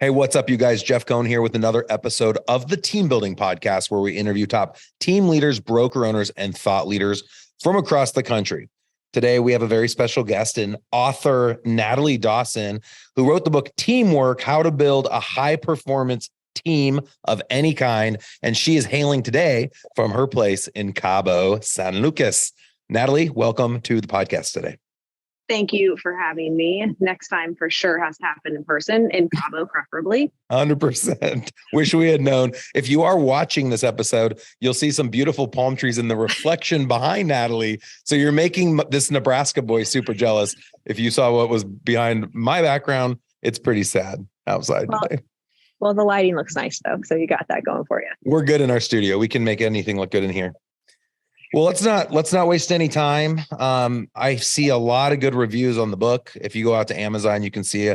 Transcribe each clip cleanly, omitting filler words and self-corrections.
Hey, what's up, you guys? Jeff Cohn here with another episode of the Team Building Podcast, where we interview top team leaders, broker owners, and thought leaders from across the country. Today, we have a very special guest and author, Natalie Dawson, who wrote the book TeamWork, How to Build a High-Performance Team of Any Kind. And she is hailing today from her place in Cabo San Lucas. Natalie, welcome to the podcast today. Thank you for having me. Next time for sure has to happen in person, in Cabo preferably. 100%. Wish we had known. If you are watching this episode, you'll see some beautiful palm trees in the reflection behind Natalie. So you're making this Nebraska boy super jealous. If you saw what was behind my background, it's pretty sad outside today. Well, the lighting looks nice though. So you got that going for you. We're good in our studio. We can make anything look good in here. Well, let's not waste any time. I see a lot of good reviews on the book. If you go out to Amazon, you can see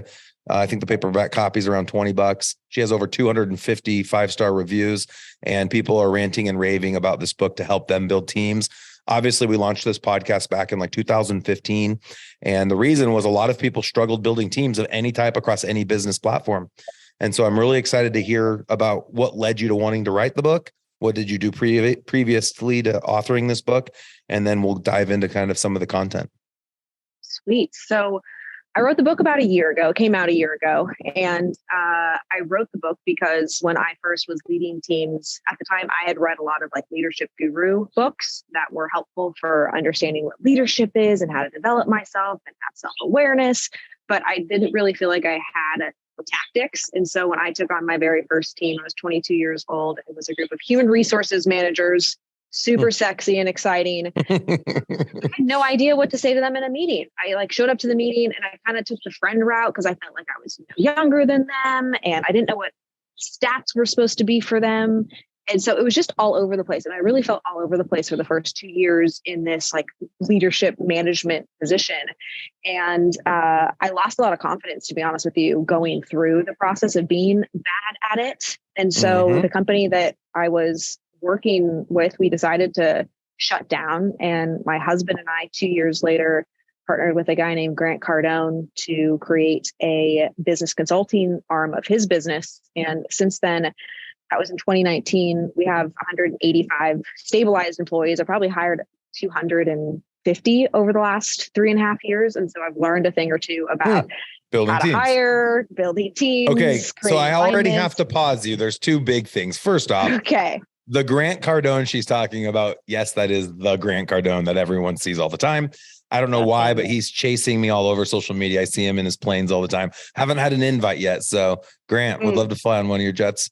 I think the paperback copy is around $20. She has over 250 five-star reviews, and people are ranting and raving about this book to help them build teams. Obviously, we launched this podcast back in 2015. And the reason was a lot of people struggled building teams of any type across any business platform. And so I'm really excited to hear about what led you to wanting to write the book. What did you do previously to authoring this book? And then we'll dive into kind of some of the content. Sweet. So I wrote the book about a year ago, came out a year ago. And I wrote the book because when I first was leading teams at the time, I had read a lot of leadership guru books that were helpful for understanding what leadership is and how to develop myself and have self-awareness. But I didn't really feel like I had tactics. And so when I took on my very first team, I was 22 years old. It was a group of human resources managers, super sexy and exciting. I had no idea what to say to them in a meeting. I showed up to the meeting and I kind of took the friend route because I felt like I was younger than them and I didn't know what stats were supposed to be for them. And so it was just all over the place. And I really felt all over the place for the first 2 years in this leadership management position. And I lost a lot of confidence, to be honest with you, going through the process of being bad at it. And so the company that I was working with, we decided to shut down. And my husband and I, 2 years later, partnered with a guy named Grant Cardone to create a business consulting arm of his business. And since then, that was in 2019. We have 185 stabilized employees. I probably hired 250 over the last 3.5 years. And so I've learned a thing or two about building how to teams. hire, building teams. Okay, so I already have to pause you. There's two big things. First off, the Grant Cardone she's talking about, yes, that is the Grant Cardone that everyone sees all the time. I don't know why, but he's chasing me all over social media. I see him in his planes all the time. Haven't had an invite yet. So Grant, would love to fly on one of your jets.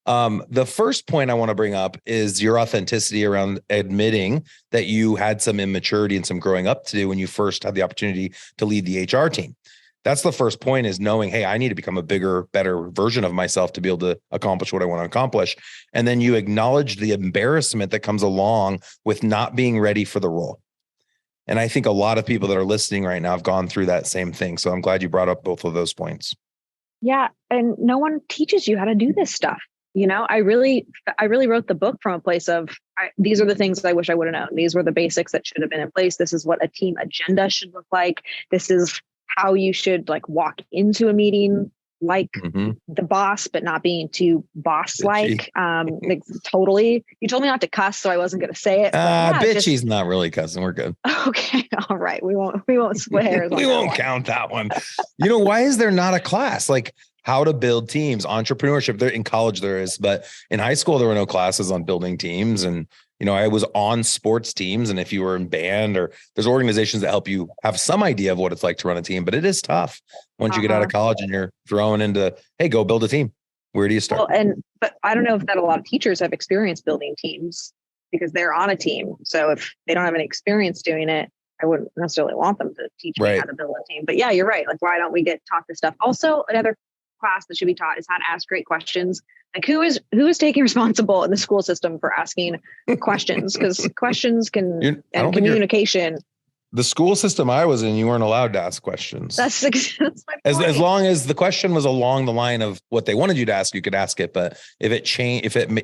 The first point I want to bring up is your authenticity around admitting that you had some immaturity and some growing up to do when you first had the opportunity to lead the HR team. That's the first point, is knowing, hey, I need to become a bigger, better version of myself to be able to accomplish what I want to accomplish. And then you acknowledge the embarrassment that comes along with not being ready for the role. And I think a lot of people that are listening right now have gone through that same thing. So I'm glad you brought up both of those points. Yeah. And no one teaches you how to do this stuff. I really wrote the book from a place of, these are the things I wish I would have known. These were the basics that should have been in place. This is what a team agenda should look like. This is how you should walk into a meeting the boss, but not being too boss-like. Totally. You told me not to cuss, so I wasn't going to say it. Bitchy's not really cussing. We're good. Okay. All right. We won't split hairs. We won't count that one. Why is there not a class how to build teams, entrepreneurship? There in college there is, but in high school there were no classes on building teams. And I was on sports teams, and if you were in band, or there's organizations that help you have some idea of what it's like to run a team, but it is tough once you get out of college and you're thrown into, hey, go build a team. Where do you start? But I don't know if that a lot of teachers have experience building teams because they're on a team. So if they don't have any experience doing it, I wouldn't necessarily want them to teach me how to build a team. But yeah, you're right. Why don't we get taught this stuff? Also, another class that should be taught is how to ask great questions. Who is taking responsible in the school system for asking questions? Because questions and communication. The school system I was in, you weren't allowed to ask questions. That's my point. As long as the question was along the line of what they wanted you to ask, you could ask it. But if it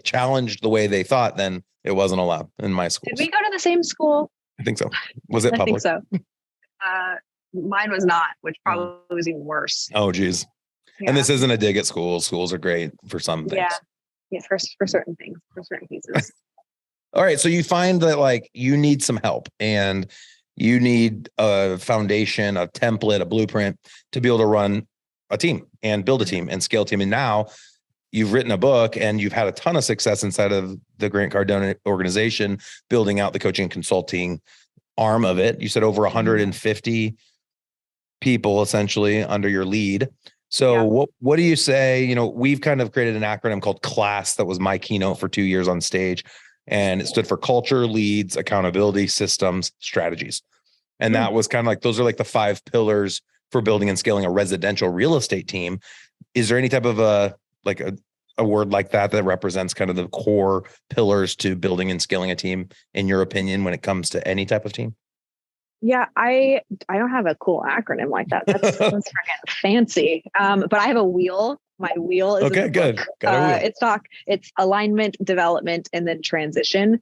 challenged the way they thought, then it wasn't allowed in my school. Did we go to the same school? I think so. Was it public? I think so. Mine was not, which probably was even worse. Oh, geez. Yeah. And this isn't a dig at schools. Schools are great for some things. Yeah. For certain things, for certain pieces. All right. So you find that like you need some help and you need a foundation, a template, a blueprint to be able to run a team and build a team and scale a team. And now you've written a book and you've had a ton of success inside of the Grant Cardone organization, building out the coaching and consulting arm of it. You said over 150 people essentially under your lead. So what do you say? You know, we've kind of created an acronym called CLASS that was my keynote for 2 years on stage. And it stood for culture, leads, accountability, systems, strategies. And that was kind of like, those are like the 5 pillars for building and scaling a residential real estate team. Is there any type of a word like that represents kind of the core pillars to building and scaling a team, in your opinion, when it comes to any type of team? Yeah, I don't have a cool acronym like that. That's fancy. But I have a wheel. My wheel is okay, good. Got a wheel. It's alignment, development, and then transition.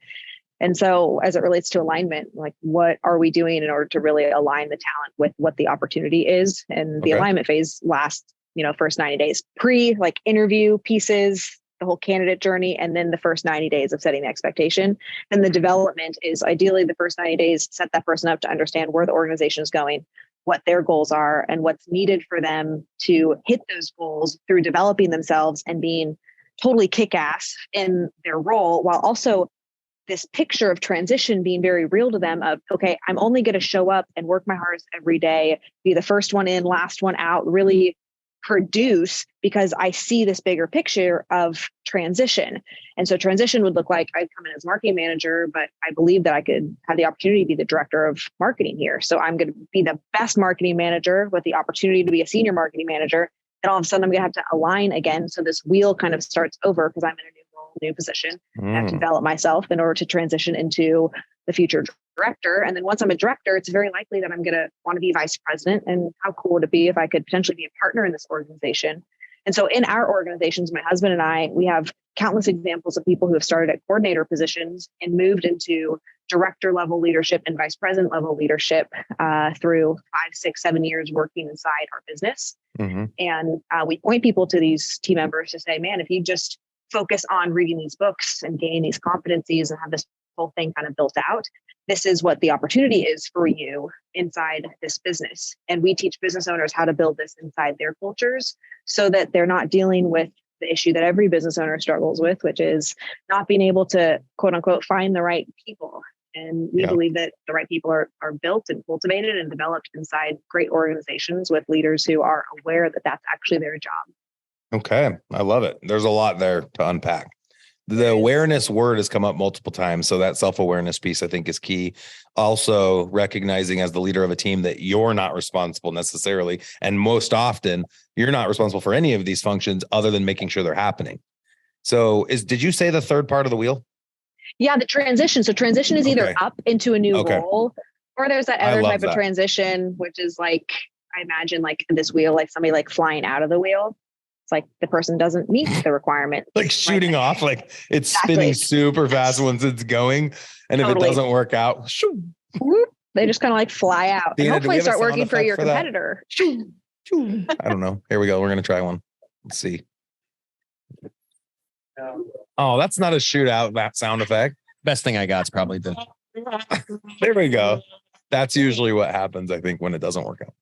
And so as it relates to alignment, like what are we doing in order to really align the talent with what the opportunity is? And the alignment phase lasts, first 90 days, like interview pieces, the whole candidate journey, and then the first 90 days of setting the expectation. And the development is ideally the first 90 days, set that person up to understand where the organization is going, what their goals are, and what's needed for them to hit those goals through developing themselves and being totally kick-ass in their role, while also this picture of transition being very real to them of, okay, I'm only going to show up and work my hardest every day, be the first one in, last one out, really produce, because I see this bigger picture of transition. And so transition would look like I'd come in as marketing manager, but I believe that I could have the opportunity to be the director of marketing here. So I'm going to be the best marketing manager with the opportunity to be a senior marketing manager. And all of a sudden I'm going to have to align again. So this wheel kind of starts over because I'm in a new role, new position. I have to develop myself in order to transition into the future director. And then once I'm a director, it's very likely that I'm going to want to be vice president. And how cool would it be if I could potentially be a partner in this organization? And so in our organizations, my husband and I, we have countless examples of people who have started at coordinator positions and moved into director level leadership and vice president level leadership through 5, 6, 7 years working inside our business. And we point people to these team members to say, man, if you just focus on reading these books and gain these competencies and have this whole thing kind of built out, this is what the opportunity is for you inside this business. And we teach business owners how to build this inside their cultures so that they're not dealing with the issue that every business owner struggles with, which is not being able to, quote unquote, find the right people. And we believe that the right people are built and cultivated and developed inside great organizations with leaders who are aware that that's actually their job. Okay. I love it. There's a lot there to unpack. The awareness word has come up multiple times. So that self-awareness piece, I think, is key. Also recognizing as the leader of a team that you're not responsible necessarily. And most often you're not responsible for any of these functions other than making sure they're happening. So did you say the third part of the wheel? Yeah, the transition. So transition is either up into a new role, or there's that other type of transition, which is like, I imagine like this wheel, like somebody like flying out of the wheel. It's like the person doesn't meet the requirement. Like shooting off, like it's spinning super fast once it's going. And if it doesn't work out, they just kind of like fly out. And hopefully start working for your competitor. I don't know. Here we go. We're going to try one. Let's see. Oh, that's not a shootout, that sound effect. Best thing I got is probably the. There we go. That's usually what happens, I think, when it doesn't work out.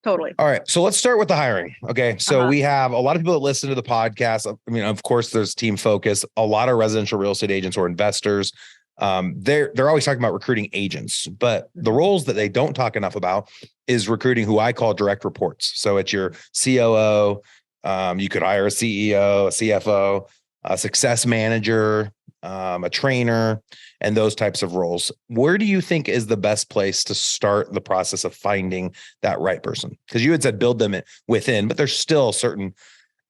Totally. All right. So let's start with the hiring. Okay. So we have a lot of people that listen to the podcast. I mean, of course, there's team focus, a lot of residential real estate agents or investors. They're always talking about recruiting agents, but the roles that they don't talk enough about is recruiting who I call direct reports. So it's your COO. You could hire a CEO, a CFO, a success manager, a trainer, and those types of roles. Where do you think is the best place to start the process of finding that right person? Because you had said build them within, but there's still certain,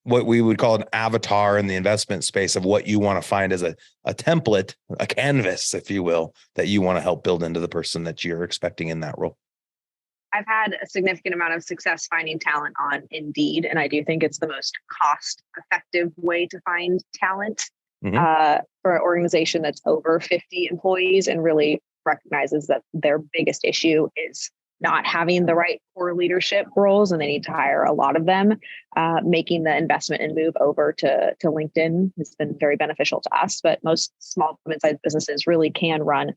what we would call an avatar in the investment space of what you want to find as a template, a canvas, if you will, that you want to help build into the person that you're expecting in that role. I've had a significant amount of success finding talent on Indeed, and I do think it's the most cost-effective way to find talent for an organization that's over 50 employees and really recognizes that their biggest issue is not having the right core leadership roles, and they need to hire a lot of them. Making the investment and move over to LinkedIn has been very beneficial to us, but most small to mid-sized businesses really can run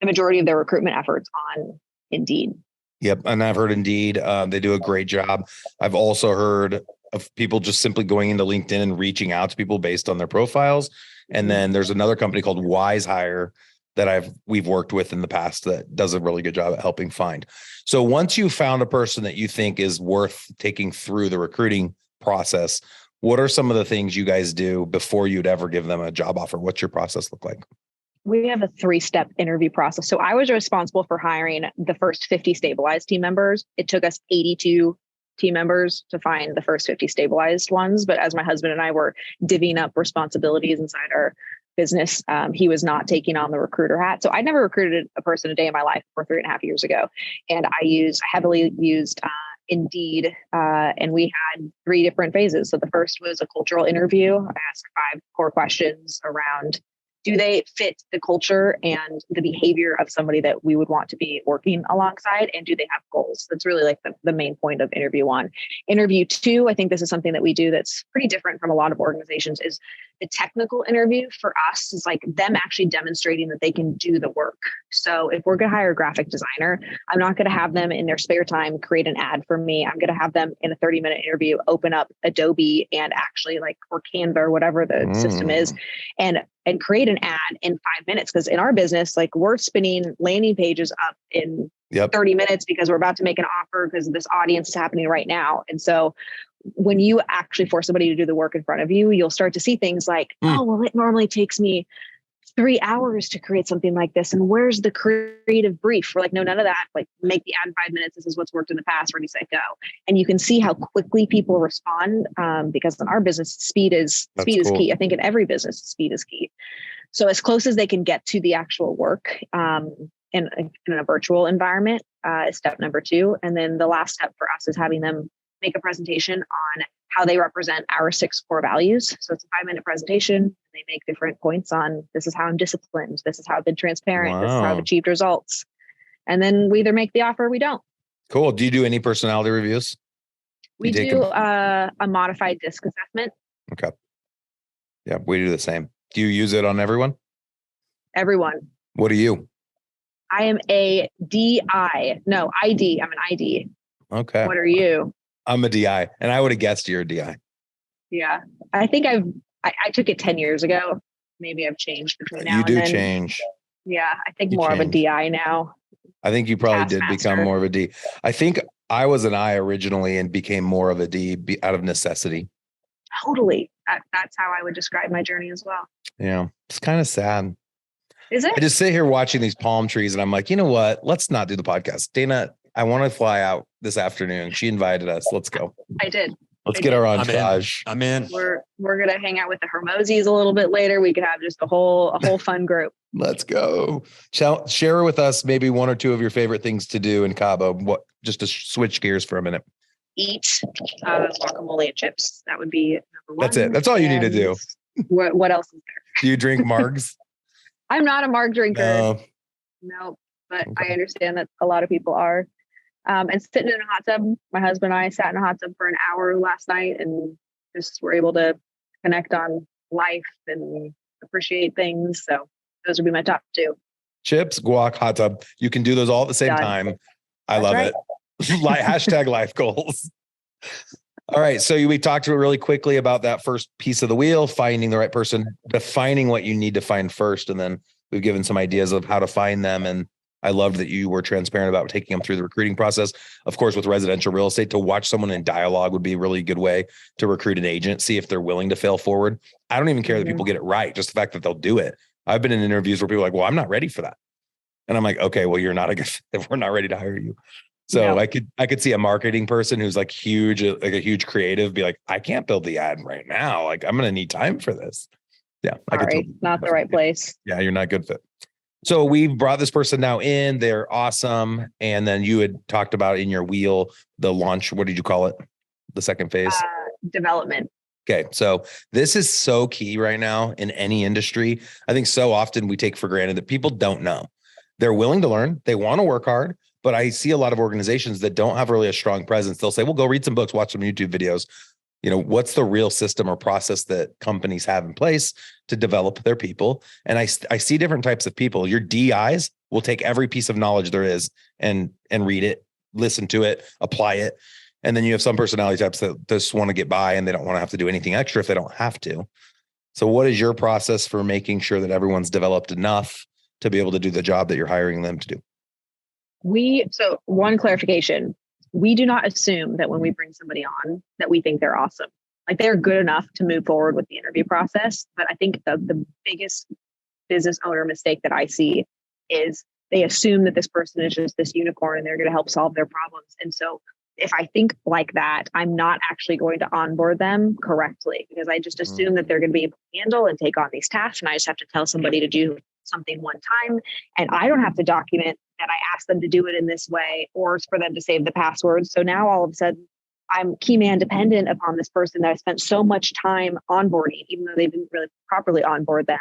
the majority of their recruitment efforts on Indeed. Yep. And I've heard Indeed, they do a great job. I've also heard of people just simply going into LinkedIn and reaching out to people based on their profiles. And then there's another company called Wise Hire that we've worked with in the past that does a really good job at helping find. So once you found a person that you think is worth taking through the recruiting process, what are some of the things you guys do before you'd ever give them a job offer? What's your process look like? We have a 3-step interview process. So I was responsible for hiring the first 50 stabilized team members. It took us 82 team members to find the first 50 stabilized ones. But as my husband and I were divvying up responsibilities inside our business, he was not taking on the recruiter hat. So I never recruited a person a day in my life for 3.5 years ago. And I heavily used Indeed, and we had 3 different phases. So the first was a cultural interview. I asked 5 core questions around, do they fit the culture and the behavior of somebody that we would want to be working alongside? And do they have goals? That's really like the main point of interview 1. Interview 2, I think this is something that we do that's pretty different from a lot of organizations, is the technical interview for us is like them actually demonstrating that they can do the work. So if we're going to hire a graphic designer, I'm not going to have them in their spare time create an ad for me. I'm going to have them in a 30-minute interview open up Adobe and actually or Canva or whatever the system is, and create an ad in 5 minutes. Because in our business, we're spinning landing pages up in 30 minutes because we're about to make an offer because this audience is happening right now. And so when you actually force somebody to do the work in front of you, you'll start to see things like, oh, well, it normally takes me 3 hours to create something like this. And where's the creative brief? We're like, no, none of that. Make the ad in 5 minutes. This is what's worked in the past. Ready, set, go. And you can see how quickly people respond because in our business, speed is key. I think in every business, speed is key. So as close as they can get to the actual work in a virtual environment is step number 2. And then the last step for us is having them make a presentation on how they represent our 6 core values. So it's a 5-minute presentation. They make different points on, this is how I'm disciplined. This is how I've been transparent. Wow. This is how I've achieved results. And then we either make the offer or we don't. Cool. Do you do any personality reviews? We do a modified DISC assessment. Okay. Yeah, we do the same. Do you use it on everyone? Everyone. What are you? I am a DI. No, ID. I'm an ID. Okay. What are you? I'm a DI, and I would have guessed you're a DI. Yeah. I think I took it 10 years ago. Maybe I've changed between now and then. You do change. Yeah. I think more of a DI now. I think you probably did become more of a D. I think I was an I originally and became more of a D out of necessity. Totally. That's how I would describe my journey as well. Yeah. It's kind of sad. Is it? I just sit here watching these palm trees and I'm like, you know what? Let's not do the podcast. Dana, I want to fly out this afternoon. She invited us. Let's go. I did. Let's get our entourage. I'm in. We're gonna hang out with the Hermosis a little bit later. We could have just a whole fun group. Let's go. Share with us maybe 1 or 2 of your favorite things to do in Cabo. Just to switch gears for a minute. Eat guacamole and chips. That would be number 1. That's it. That's all you need to do. What else is there? Do you drink margs? I'm not a marg drinker. No, but okay. I understand that a lot of people are. And sitting in a hot tub, my husband and I sat in a hot tub for an hour last night and just were able to connect on life and appreciate things. So those would be my top 2. Chips, guac, hot tub. You can do those all at the same time. I love it. Hashtag life goals. All right. So we talked really quickly about that first piece of the wheel, finding the right person, defining what you need to find first. And then we've given some ideas of how to find them. And I loved that you were transparent about taking them through the recruiting process. Of course, with residential real estate, to watch someone in dialogue would be a really good way to recruit an agent, see if they're willing to fail forward. I don't even care that people get it right. Just the fact that they'll do it. I've been in interviews where people are like, well, I'm not ready for that. And I'm like, okay, well, you're not a good fit if we're not ready to hire you. So no. I could see a marketing person who's huge, a huge creative be like, I can't build the ad right now. I'm going to need time for this. Yeah. Not the right place. Yeah. You're not a good fit. So we brought this person now in, they're awesome. And then you had talked about in your wheel, the launch, what did you call it? The second phase? Development. Okay. So this is so key right now in any industry. I think so often we take for granted that people don't know. They're willing to learn. They want to work hard, But I see a lot of organizations that don't have really a strong presence. They'll say, well, go read some books, watch some YouTube videos. What's the real system or process that companies have in place to develop their people? And I see different types of people. Your DIs will take every piece of knowledge there is and read it, listen to it, apply it. And then you have some personality types that just want to get by and they don't want to have to do anything extra if they don't have to. So what is your process for making sure that everyone's developed enough to be able to do the job that you're hiring them to do? So one clarification, we do not assume that when we bring somebody on that we think they're awesome. Like they're good enough to move forward with the interview process. But I think the biggest business owner mistake that I see is they assume that this person is just this unicorn and they're going to help solve their problems. And so if I think like that, I'm not actually going to onboard them correctly because I just assume that they're going to be able to handle and take on these tasks. And I just have to tell somebody to do something one time. And I don't have to document that I asked them to do it in this way or for them to save the password. So now all of a sudden I'm key man dependent upon this person that I spent so much time onboarding, even though they didn't really properly onboard them,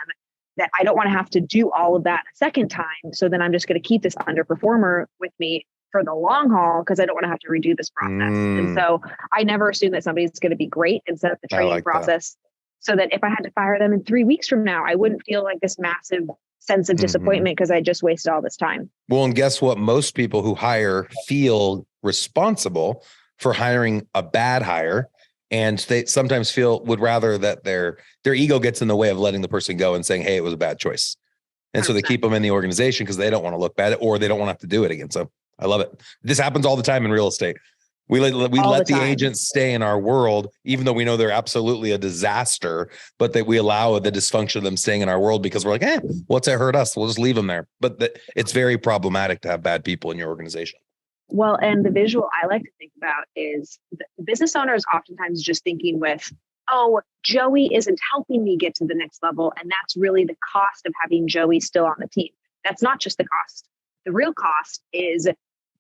that I don't want to have to do all of that a second time. So then I'm just going to keep this underperformer with me for the long haul because I don't want to have to redo this process. And so I never assume that somebody's going to be great and set up the training process so that if I had to fire them in 3 weeks from now, I wouldn't feel like this massive sense of disappointment because I just wasted all this time. Well, and guess what? Most people who hire feel responsible for hiring a bad hire. And they sometimes would rather that their ego gets in the way of letting the person go and saying, hey, it was a bad choice. And 100%. So they keep them in the organization because they don't want to look bad or they don't want to have to do it again. So I love it. This happens all the time in real estate. We let the agents stay in our world, even though we know they're absolutely a disaster, but that we allow the dysfunction of them staying in our world because we're like, what's it hurt us? We'll just leave them there. But it's very problematic to have bad people in your organization. Well, and the visual I like to think about is the business owner is oftentimes just thinking with, oh, Joey isn't helping me get to the next level. And that's really the cost of having Joey still on the team. That's not just the cost. The real cost is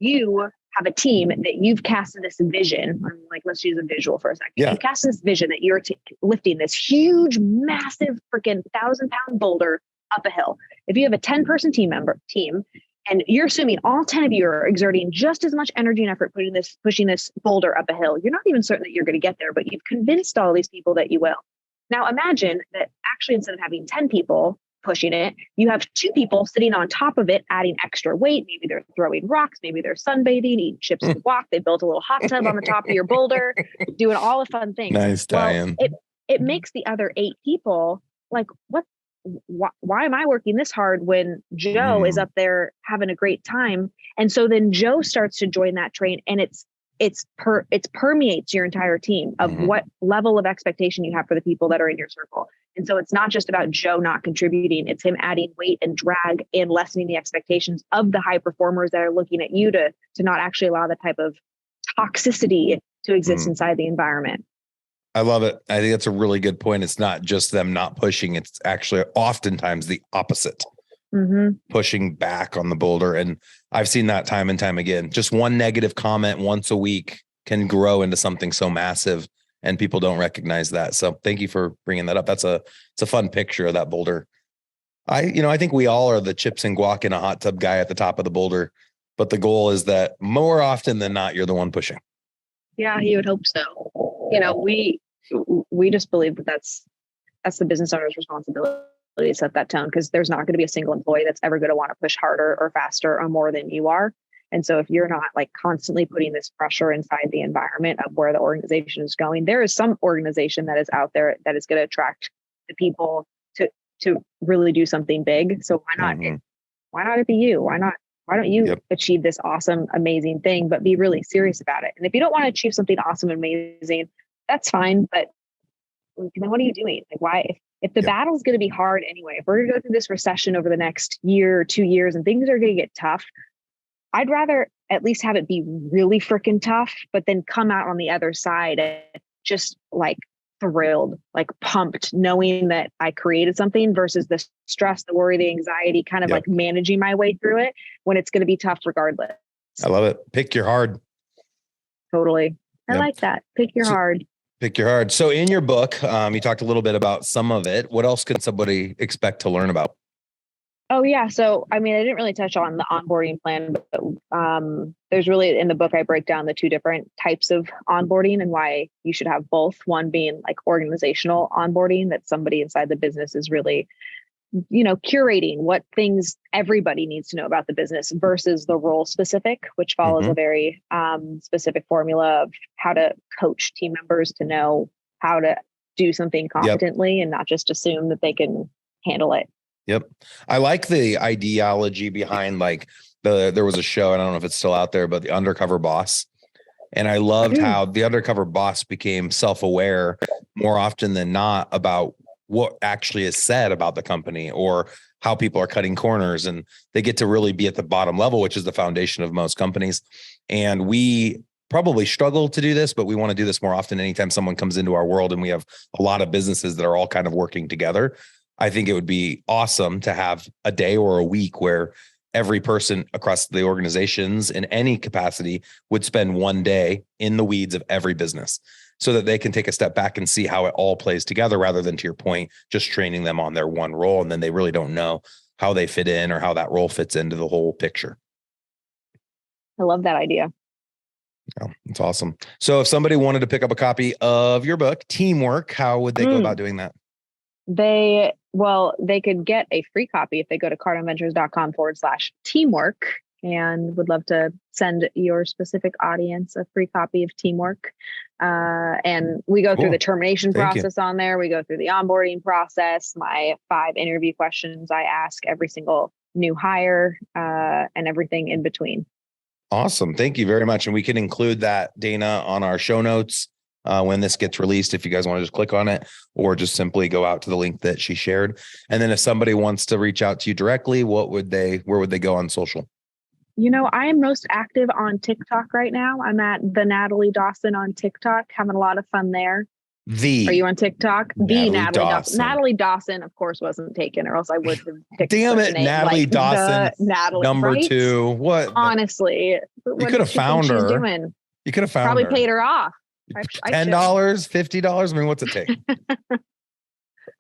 you have a team that you've casted this vision. Like, let's use a visual for a second. Yeah. You've casted this vision that you're lifting this huge, massive, freaking 1,000-pound boulder up a hill. If you have a 10-person team, and you're assuming all 10 of you are exerting just as much energy and effort pushing this boulder up a hill, you're not even certain that you're going to get there, but you've convinced all these people that you will. Now imagine that actually instead of having 10 people pushing it, you have 2 people sitting on top of it, adding extra weight. Maybe they're throwing rocks, maybe they're sunbathing, eating chips and guac. They built a little hot tub on the top of your boulder, doing all the fun things. Nice tie-in. Well, it makes the other 8 people like, why am I working this hard when Joe is up there having a great time? And so then Joe starts to join that train, and it permeates your entire team of what level of expectation you have for the people that are in your circle. And so it's not just about Joe not contributing, it's him adding weight and drag and lessening the expectations of the high performers that are looking at you to not actually allow that type of toxicity to exist inside the environment. I love it. I think that's a really good point. It's not just them not pushing. It's actually oftentimes the opposite, pushing back on the boulder. And I've seen that time and time again. Just one negative comment once a week can grow into something so massive, and people don't recognize that. So thank you for bringing that up. It's a fun picture of that boulder. I think we all are the chips and guac in a hot tub guy at the top of the boulder, but the goal is that more often than not, you're the one pushing. Yeah, you would hope so. We just believe that that's the business owner's responsibility to set that tone, because there's not going to be a single employee that's ever going to want to push harder or faster or more than you are. And so if you're not like constantly putting this pressure inside the environment of where the organization is going, there is some organization that is out there that is going to attract the people to really do something big. So why not it be you? Why don't you achieve this awesome, amazing thing, but be really serious about it? And if you don't want to achieve something awesome, amazing, that's fine. But then what are you doing? Like, why, if the battle is going to be hard anyway, if we're going to go through this recession over the next year or 2 years and things are going to get tough, I'd rather at least have it be really freaking tough, but then come out on the other side and just like thrilled, like pumped, knowing that I created something versus the stress, the worry, the anxiety, kind of like managing my way through it when it's going to be tough regardless. I love it. Pick your hard. Totally. I like that. Pick your hard. Pick your hard. So in your book, you talked a little bit about some of it. What else can somebody expect to learn about? Oh yeah. So, I mean, I didn't really touch on the onboarding plan, but there's really in the book, I break down the two different types of onboarding and why you should have both. One being like organizational onboarding, that somebody inside the business is really, curating what things everybody needs to know about the business, versus the role specific, which follows a very specific formula of how to coach team members to know how to do something competently and not just assume that they can handle it. Yep. I like the ideology behind there was a show, and I don't know if it's still out there, but The Undercover Boss. And I loved how the undercover boss became self-aware more often than not about what actually is said about the company or how people are cutting corners. And they get to really be at the bottom level, which is the foundation of most companies. And we probably struggle to do this, but we want to do this more often anytime someone comes into our world, and we have a lot of businesses that are all kind of working together. I think it would be awesome to have a day or a week where every person across the organizations in any capacity would spend one day in the weeds of every business so that they can take a step back and see how it all plays together, rather than, to your point, just training them on their one role. And then they really don't know how they fit in or how that role fits into the whole picture. I love that idea. Oh, it's awesome. So if somebody wanted to pick up a copy of your book, TeamWork, how would they go about doing that? They could get a free copy if they go to cardoneventures.com/teamwork, and would love to send your specific audience a free copy of TeamWork. And we go through the termination process on there. We go through the onboarding process, my 5 interview questions I ask every single new hire, and everything in between. Awesome. Thank you very much. And we can include that, Dana, on our show notes when this gets released, if you guys want to just click on it or just simply go out to the link that she shared. And then if somebody wants to reach out to you directly, where would they go on social? I am most active on TikTok right now. I'm at the Natalie Dawson on TikTok, having a lot of fun there. Are you on TikTok? The Natalie Dawson. Natalie Dawson, of course, wasn't taken, or else I would have picked. Damn it, Natalie Dawson, number 2. What? Honestly, you could have found her. Doing? You could have found probably her. Paid her off. $10, $50. I mean, what's it take?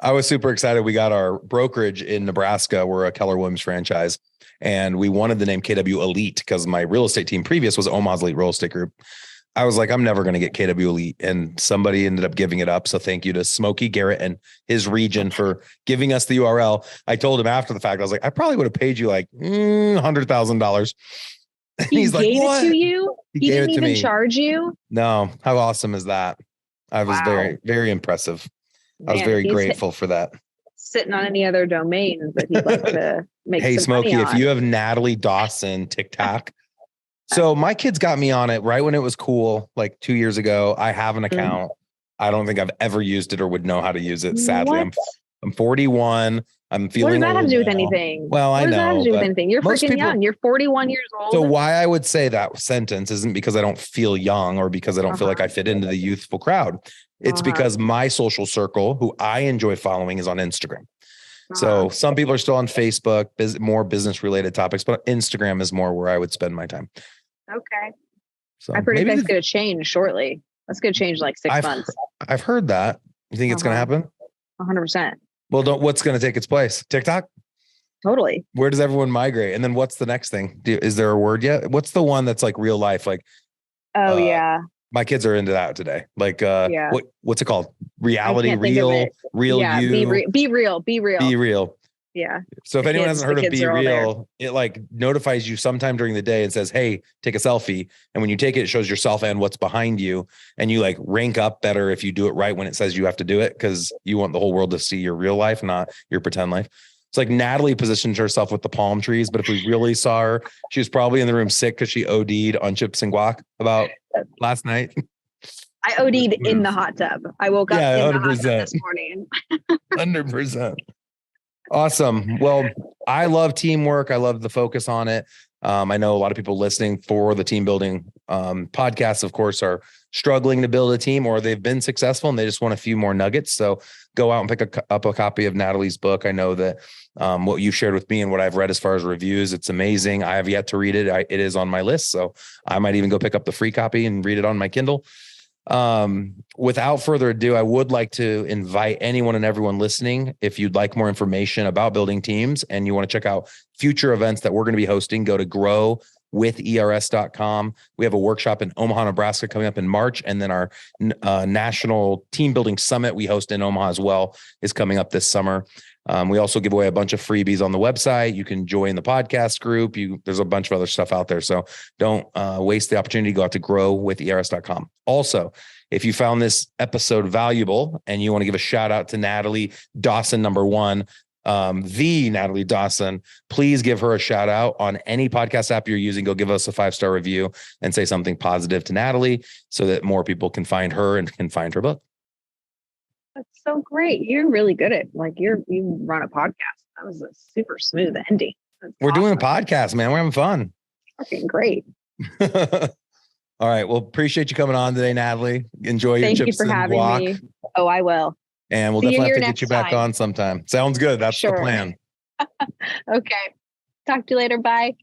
I was super excited. We got our brokerage in Nebraska. We're a Keller Williams franchise, and we wanted the name KW Elite because my real estate team previous was Omaha's Elite Real Estate Group. I was like, I'm never going to get KW Elite, and somebody ended up giving it up. So thank you to Smokey Garrett and his region for giving us the URL. I told him after the fact, I was like, I probably would have paid you like $100,000. He's like, what? It to you? He didn't even charge you? No. How awesome is that? I was very, very impressive. I was very grateful for that. Sitting on any other domains that he'd like to make Hey, some Smokey, money if on. you have Natalie Dawson TikTok. So my kids got me on it right when it was cool, like 2 years ago. I have an account. I don't think I've ever used it or would know how to use it. Sadly, I'm 41. I'm feeling. What does that have to do with anything? Well, I know. What does that have to do with anything? You're freaking young. You're 41 years old. So why I would say that sentence isn't because I don't feel young or because I don't feel like I fit into the youthful crowd. It's because my social circle, who I enjoy following, is on Instagram. So some people are still on Facebook, more business related topics, but Instagram is more where I would spend my time. Okay. So I predict that's going to change shortly. That's going to change like 6 months. I've heard that. You think it's going to happen? 100%. Well, what's going to take its place? TikTok? Totally. Where does everyone migrate? And then what's the next thing? Is there a word yet? What's the one that's like real life? Like, yeah. My kids are into that today. Like, what's it called? Reality, real yeah, you. Be real. Yeah. So if anyone hasn't heard of Be Real, it like notifies you sometime during the day and says, hey, take a selfie. And when you take it, it shows yourself and what's behind you. And you like rank up better if you do it right when it says you have to do it, because you want the whole world to see your real life, not your pretend life. It's like Natalie positioned herself with the palm trees, but if we really saw her, she was probably in the room sick because she OD'd on chips and guac about last night. I OD'd in the hot tub. I woke up in 100%. The hot tub this morning. 100%. Awesome. Well, I love TeamWork. I love the focus on it. I know a lot of people listening for the team building podcasts, of course, are struggling to build a team, or they've been successful and they just want a few more nuggets. So go out and pick up a copy of Natalie's book. I know that what you shared with me and what I've read as far as reviews, it's amazing. I have yet to read it. It is on my list. So I might even go pick up the free copy and read it on my Kindle. Without further ado, I would like to invite anyone and everyone listening. If you'd like more information about building teams and you want to check out future events that we're going to be hosting, go to growwithers.com. We have a workshop in Omaha, Nebraska coming up in March. And then our national team building summit we host in Omaha as well is coming up this summer. We also give away a bunch of freebies on the website. You can join the podcast group. There's a bunch of other stuff out there. So don't waste the opportunity to go out to growwithers.com. Also, if you found this episode valuable and you want to give a shout out to Natalie Dawson, the Natalie Dawson, please give her a shout out on any podcast app you're using. Go give us a 5-star review and say something positive to Natalie so that more people can find her and can find her book. That's so great. You're really good at you run a podcast. That was a super smooth ending. We're doing a podcast, man. We're having fun. Fucking great. All right. Well, appreciate you coming on today, Natalie. Enjoy your chips. Thank you for having me. Oh, I will. And we'll definitely have to get you back on sometime. Sounds good. That's the plan. Okay. Talk to you later. Bye.